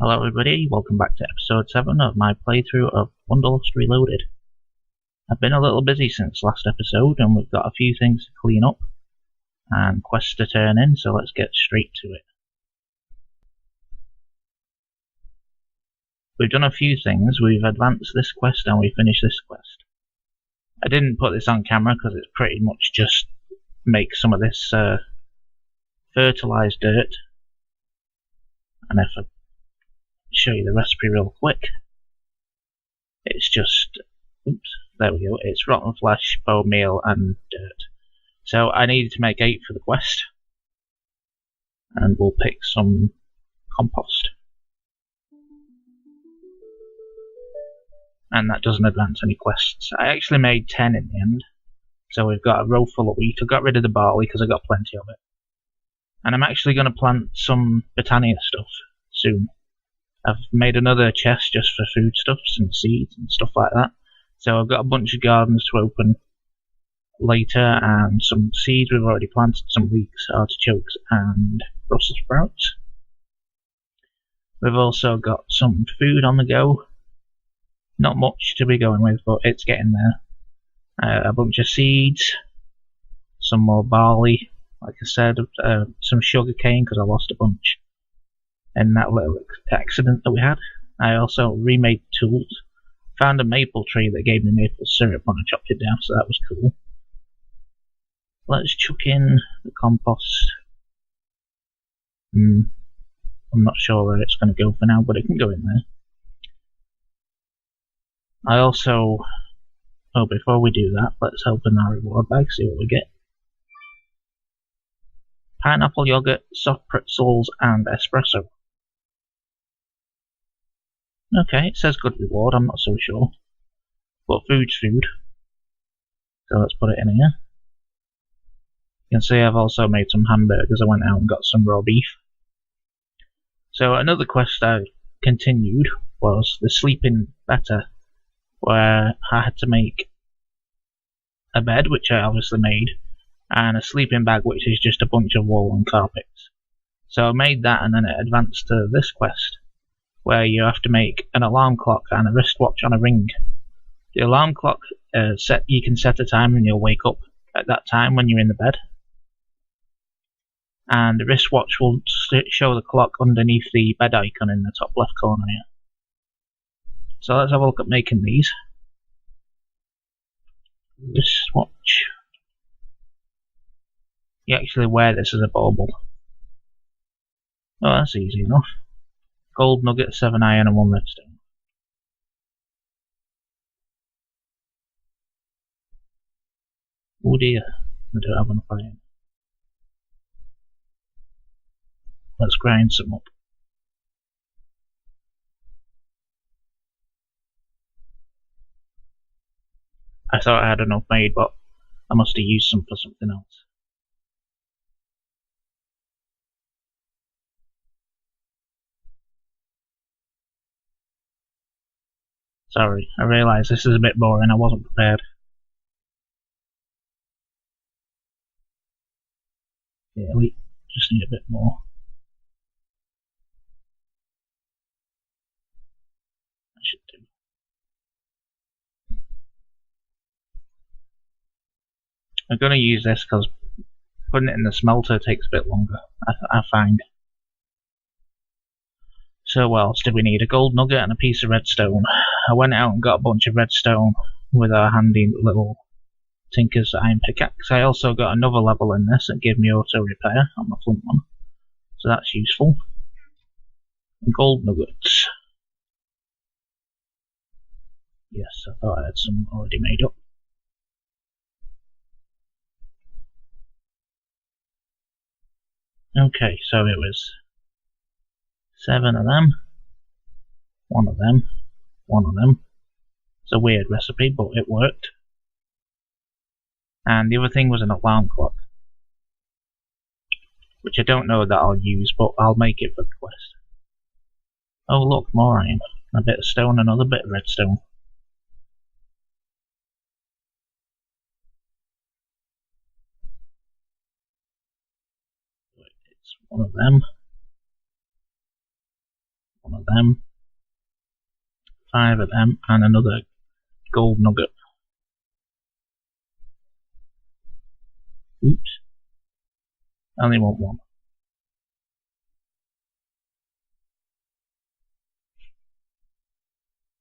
Hello everybody, welcome back to episode 7 of my playthrough of Wanderlust Reloaded. I've been a little busy since last episode and we've got a few things to clean up and quests to turn in, so let's get straight to it. We've done a few things. We've advanced this quest and we finished this quest. I didn't put this on camera because it's pretty much just make some of this fertilized dirt, and if I show you the recipe real quick, it's just, oops, there we go, it's rotten flesh, bone meal and dirt. So I needed to make 8 for the quest, and we'll pick some compost, and that doesn't advance any quests. I actually made 10 in the end, so we've got a row full of wheat. I got rid of the barley because I got plenty of it, and I'm actually going to plant some Botania stuff soon. I've made another chest just for foodstuffs and seeds and stuff like that. So I've got a bunch of gardens to open later, and some seeds we've already planted, some leeks, artichokes and Brussels sprouts. We've also got some food on the go. Not much to be going with, but it's getting there. A bunch of seeds, some more barley, like I said, some sugar cane because I lost a bunch in that little accident that we had. I also remade tools. Found a maple tree that gave me maple syrup when I chopped it down, so that was cool. Let's chuck in the compost. I'm not sure where it's going to go for now, but it can go in there. I also, before we do that, let's open our reward bag, see what we get. Pineapple yogurt, soft pretzels and espresso. Okay, it says good reward, I'm not so sure. But food's food. So let's put it in here. You can see I've also made some hamburgers. I went out and got some raw beef. So another quest I continued was the sleeping better, where I had to make a bed, which I obviously made, and a sleeping bag, which is just a bunch of wool and carpets. So I made that, and then it advanced to this quest, where you have to make an alarm clock and a wristwatch on a ring. The alarm clock, you can set a time and you'll wake up at that time when you're in the bed. And the wristwatch will show the clock underneath the bed icon in the top left corner here. So let's have a look at making these. Wristwatch. You actually wear this as a bauble. Oh, that's easy enough. Gold nugget, 7 iron and 1 redstone. Oh dear, I don't have enough iron. Let's grind some up. I thought I had enough made, but I must have used some for something else. Sorry, I realise this is a bit boring, I wasn't prepared. Yeah, we just need a bit more. That should do. I'm going to use this because putting it in the smelter takes a bit longer, I find. So what else did we need? A gold nugget and a piece of redstone. I went out and got a bunch of redstone with our handy little Tinker's iron pickaxe. I also got another level in this that gave me auto repair on the flint one, so that's useful. And gold nuggets. Yes, I thought I had some already made up. Okay, so it was 7 of them, 1 of them, 1 of them. It's a weird recipe, but it worked. And the other thing was an alarm clock, which I don't know that I'll use, but I'll make it for the quest. Oh look, more iron. A bit of stone, another bit of redstone. It's 1 of them, one of them, 5 of them, and another gold nugget. Oops. I only want one.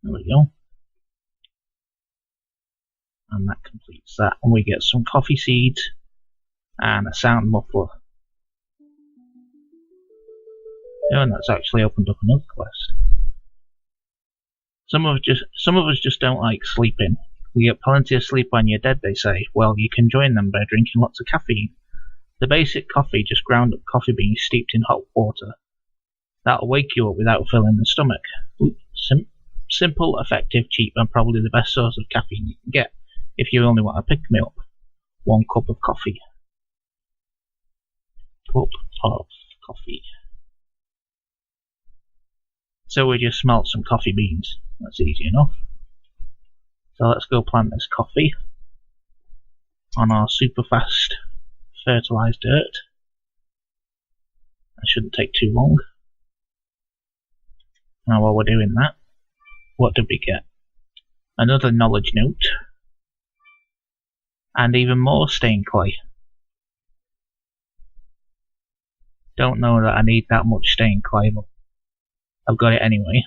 There we go. And that completes that. And we get some coffee seeds and a sound muffler. Oh, and that's actually opened up another quest. Some of us just don't like sleeping. We get plenty of sleep when you're dead, they say. Well, you can join them by drinking lots of caffeine. The basic coffee, just ground up coffee beans steeped in hot water. That'll wake you up without filling the stomach. Simple, effective, cheap, and probably the best source of caffeine you can get if you only want to pick me up. 1 cup of coffee. Cup of coffee. So we just smelt some coffee beans. That's easy enough. So let's go plant this coffee on our super fast fertilized dirt. That shouldn't take too long. Now while we're doing that, what did we get? Another knowledge note. And even more stained clay. Don't know that I need that much stained clay, but I've got it anyway.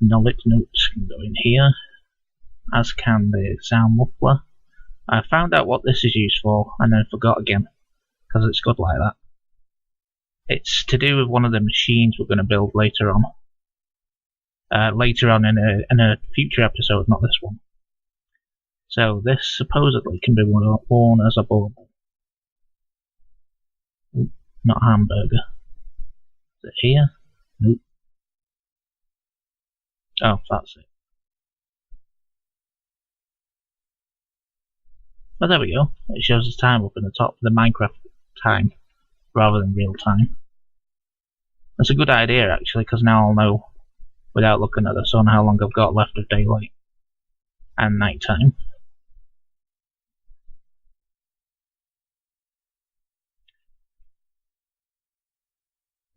Knowledge notes can go in here, as can the sound muffler. I found out what this is used for and then forgot again, because it's good like that. It's to do with one of the machines we're going to build later on. Later on in a future episode, not this one. So this supposedly can be worn as a bauble. Not hamburger. Is it here? Nope. Oh, that's it. But there we go. It shows us time up in the top, the Minecraft time, rather than real time. That's a good idea actually, because now I'll know, without looking at the sun, how long I've got left of daylight and night time.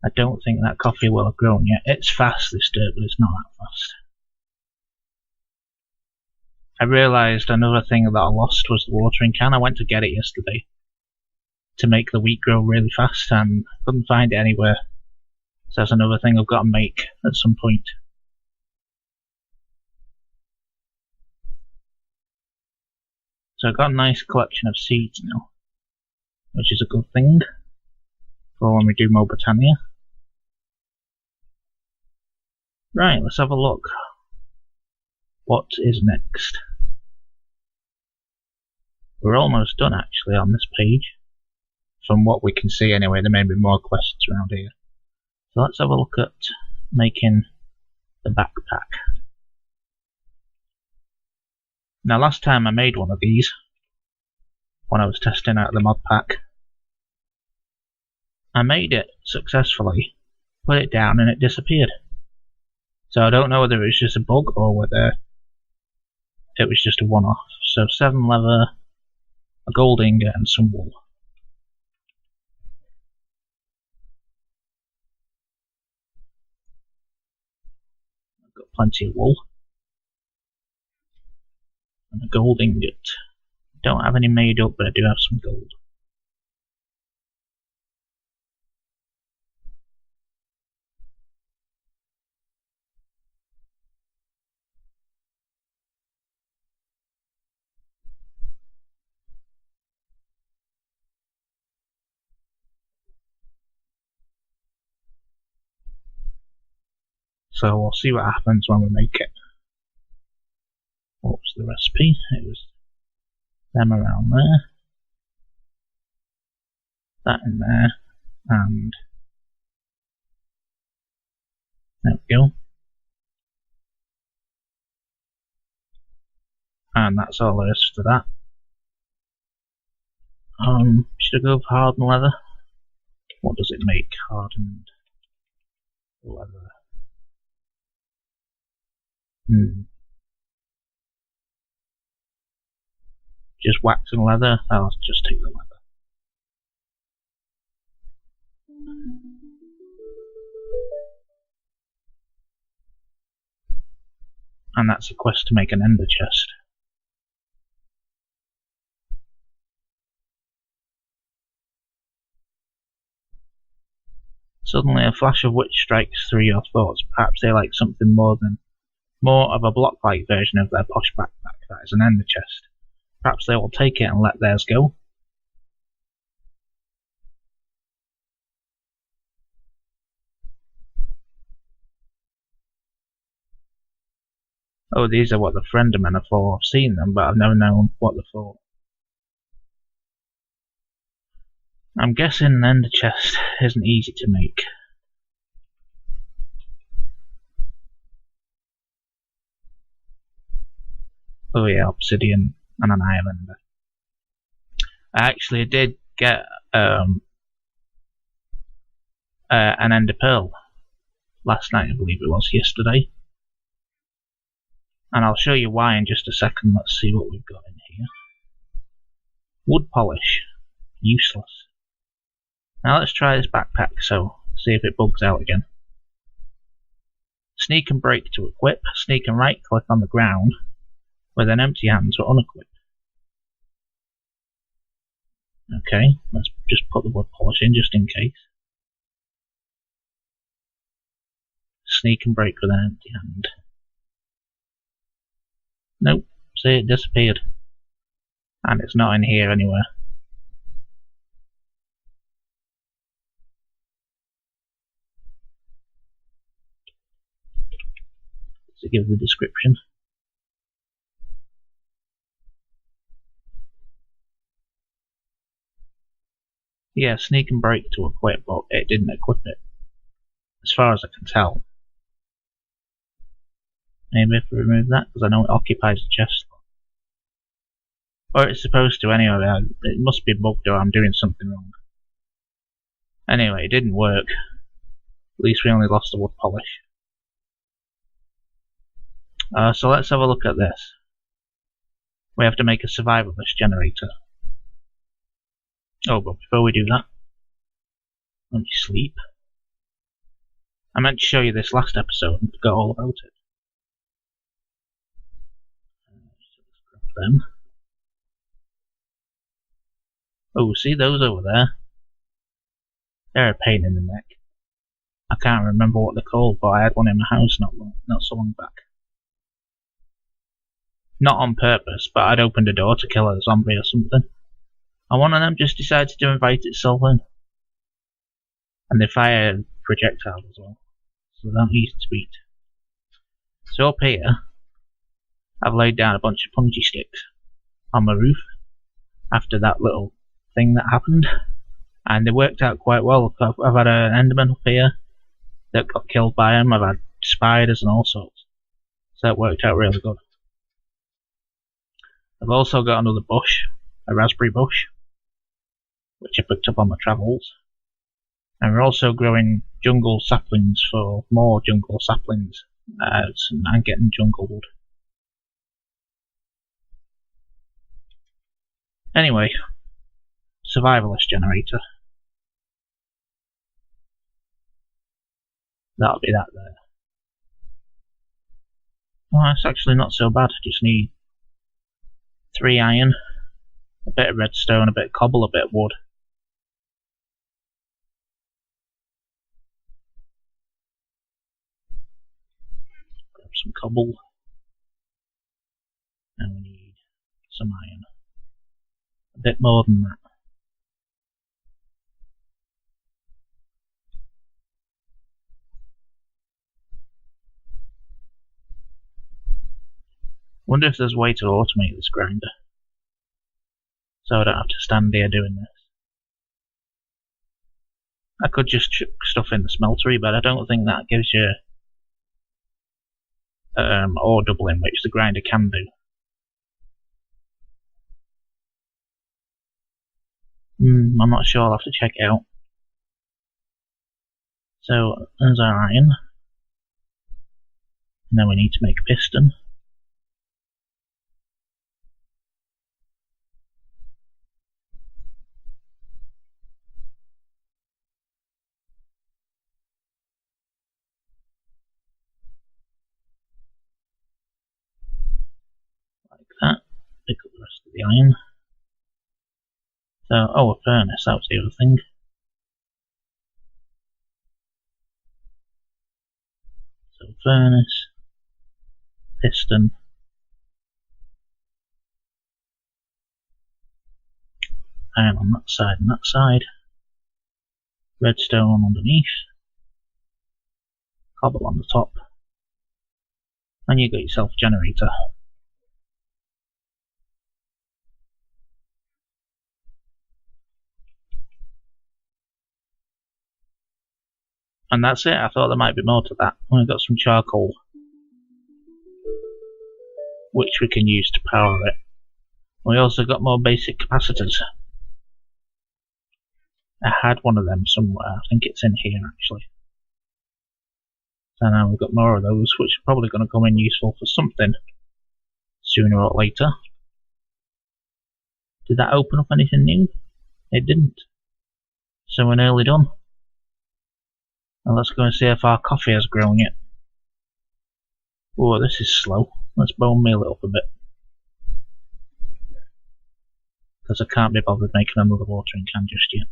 I don't think that coffee will have grown yet. It's fast, this dirt, but it's not that fast. I realised another thing that I lost was the watering can. I went to get it yesterday to make the wheat grow really fast and couldn't find it anywhere. So that's another thing I've got to make at some point. So I've got a nice collection of seeds now, which is a good thing for when we do more Britannia. Right, let's have a look. What is next? We're almost done actually on this page. From what we can see anyway, there may be more questions around here. So let's have a look at making the backpack. Now last time I made one of these, when I was testing out the mod pack, I made it successfully, put it down and it disappeared. So I don't know whether it was just a bug or whether it was just a one-off. So 7 leather, a gold ingot and some wool. I've got plenty of wool. And a gold ingot. Don't have any made up, but I do have some gold. So we'll see what happens when we make it. What was the recipe? It was them around there, that in there, and there we go. And that's all there is to that. Should I go for hardened leather? What does it make? Hardened leather. Just wax and leather? I'll just take the leather. And that's a quest to make an ender chest. Suddenly a flash of wit strikes through your thoughts. Perhaps they like something more of a block-like version of their posh backpack that is an ender chest. Perhaps they will take it and let theirs go. Oh, these are what the Friendermen are for. I've seen them, but I've never known what they're for. I'm guessing an ender chest isn't easy to make. Oh yeah, obsidian and an islander. I actually did get an ender pearl last night, I believe it was, yesterday. And I'll show you why in just a second. Let's see what we've got in here. Wood polish. Useless. Now let's try this backpack, so see if it bugs out again. Sneak and break to equip. Sneak and right click on the ground with an empty hand to unequip. Okay, let's just put the wood polish in just in case. Sneak and break with an empty hand. Nope, see, it disappeared. And it's not in here anywhere. To give the description. Yeah, sneak and break to equip, but it didn't equip it. As far as I can tell. Maybe if we remove that, because I know it occupies the chest. Or it's supposed to anyway. It must be bugged or I'm doing something wrong. Anyway, it didn't work. At least we only lost the wood polish. So let's have a look at this. We have to make a survivalist generator. Oh, but before we do that, let me sleep. I meant to show you this last episode and forgot all about it. Let's grab them. Oh, see those over there? They're a pain in the neck. I can't remember what they're called, but I had one in my house not so long back. Not on purpose, but I'd opened a door to kill a zombie or something. And one of them just decided to invite itself in. And they fire projectiles as well, so they're not easy to beat. So up here, I've laid down a bunch of punji sticks on my roof after that little thing that happened. And they worked out quite well. I've had an enderman up here that got killed by him. I've had spiders and all sorts. So that worked out really good. I've also got another bush, a raspberry bush, which I picked up on my travels. And we're also growing jungle saplings for more jungle saplings and getting jungle wood. Anyway, survivalist generator. That'll be that there. Well, it's actually not so bad. Just need 3 iron, a bit of redstone, a bit of cobble, a bit of wood. Grab some cobble. And we need some iron. A bit more than that. Wonder if there's a way to automate this grinder, so I don't have to stand here doing this. I could just chuck stuff in the smeltery, but I don't think that gives you ore doubling, which the grinder can do. I'm not sure, I'll have to check it out. So, there's our iron. And then we need to make a piston. the iron. So, oh, a furnace, that was the other thing. So, furnace, piston, iron on that side and that side, redstone underneath, cobble on the top, and you got yourself a generator. And that's it. I thought there might be more to that. We've got some charcoal, which we can use to power it. We also got more basic capacitors. I had one of them somewhere. I think it's in here actually. So now we've got more of those, which are probably going to come in useful for something sooner or later. Did that open up anything new? It didn't. So we're nearly done. Now let's go and see if our coffee has grown yet. Oh, this is slow. Let's bone meal it up a bit. Because I can't be bothered making another watering can just yet.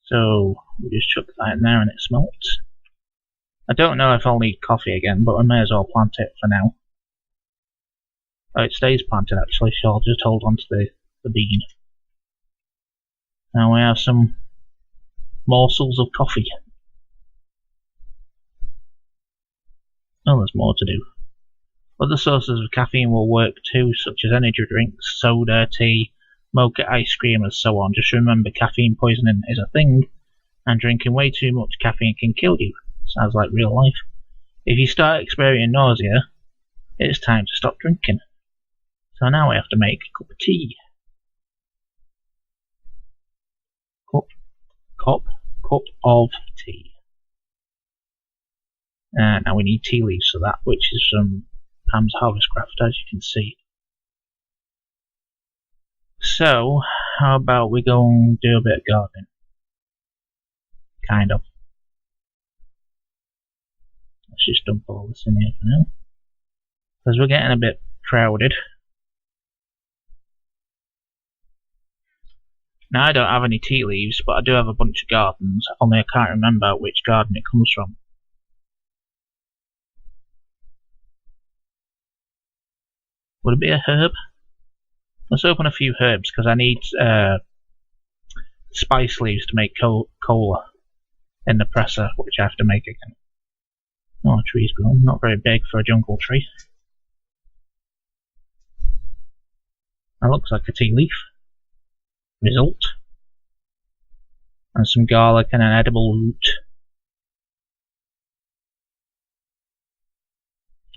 So, we just chuck that in there and it smelts. I don't know if I'll need coffee again, but I may as well plant it for now. Oh, it stays planted actually, so I'll just hold on to the bean. Now we have some morsels of coffee. Oh, there's more to do. Other sources of caffeine will work too, such as energy drinks, soda, tea, mocha ice cream and so on. Just remember, caffeine poisoning is a thing, and drinking way too much caffeine can kill you. Sounds like real life. If you start experiencing nausea, it's time to stop drinking. So now we have to make a cup of tea. Cup of tea. Now we need tea leaves for that, which is from Pam's Harvest Craft, as you can see. So, how about we go and do a bit of gardening? Kind of. Let's just dump all this in here for now. Because we're getting a bit crowded. Now I don't have any tea leaves, but I do have a bunch of gardens, only I can't remember which garden it comes from. Would it be a herb? Let's open a few herbs, because I need spice leaves to make cola in the presser, which I have to make again. Oh, a tree's grown. Not very big for a jungle tree. That looks like a tea leaf. Result. And some garlic and an edible root.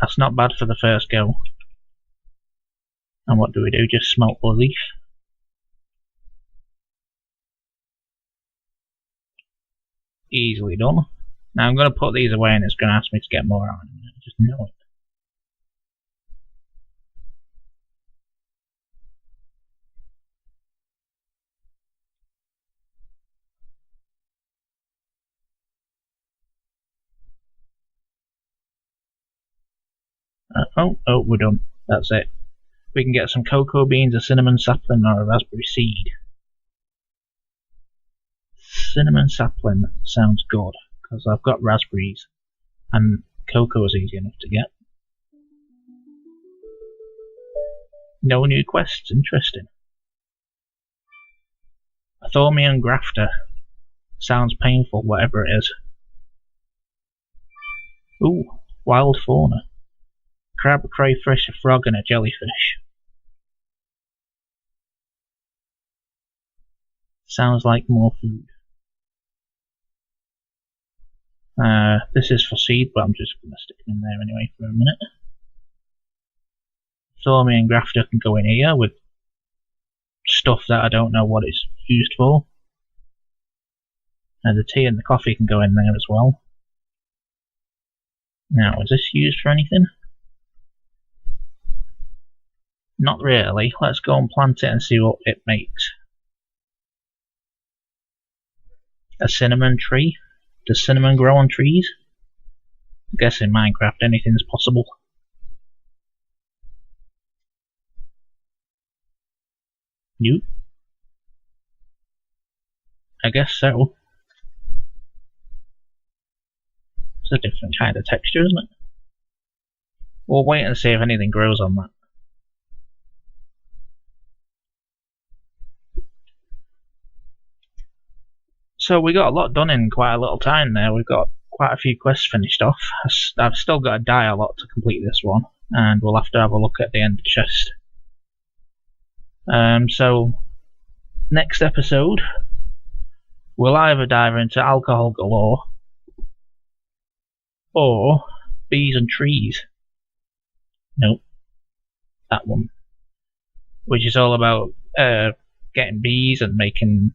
That's not bad for the first go. And what do? Just smelt the leaf. Easily done. Now I'm going to put these away and it's going to ask me to get more out of them. I just know it. Oh, we're done. That's it. We can get some cocoa beans, a cinnamon sapling, or a raspberry seed. Cinnamon sapling sounds good, because I've got raspberries, and cocoa is easy enough to get. No new quests, interesting. A Thormian grafter. Sounds painful, whatever it is. Ooh, wild fauna. Crab, crayfish, a frog, and a jellyfish. Sounds like more food. This is for seed, but I'm just going to stick them in there anyway for a minute. Thormian grafter can go in here with stuff that I don't know what it's used for. And the tea and the coffee can go in there as well. Now, is this used for anything? Not really. Let's go and plant it and see what it makes. A cinnamon tree? Does cinnamon grow on trees? I guess in Minecraft anything's possible. Nope. I guess so. It's a different kind of texture, isn't it? We'll wait and see if anything grows on that. So we got a lot done in quite a little time there. We've got quite a few quests finished off. I've still got to die a lot to complete this one, and we'll have to have a look at the end chest. So next episode we'll either dive into alcohol galore or bees and trees. Nope, that one, which is all about getting bees and making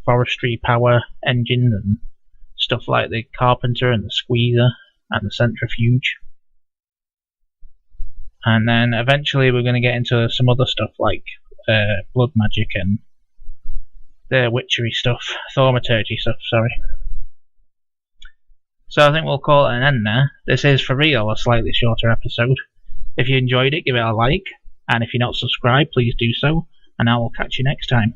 forestry power engines and stuff like the carpenter and the squeezer and the centrifuge. And then eventually we're going to get into some other stuff like blood magic and the witchery stuff, thaumaturgy stuff, sorry. So I think we'll call it an end there. This is, for real, a slightly shorter episode. If you enjoyed it, give it a like, and if you're not subscribed, please do so, and I will catch you next time.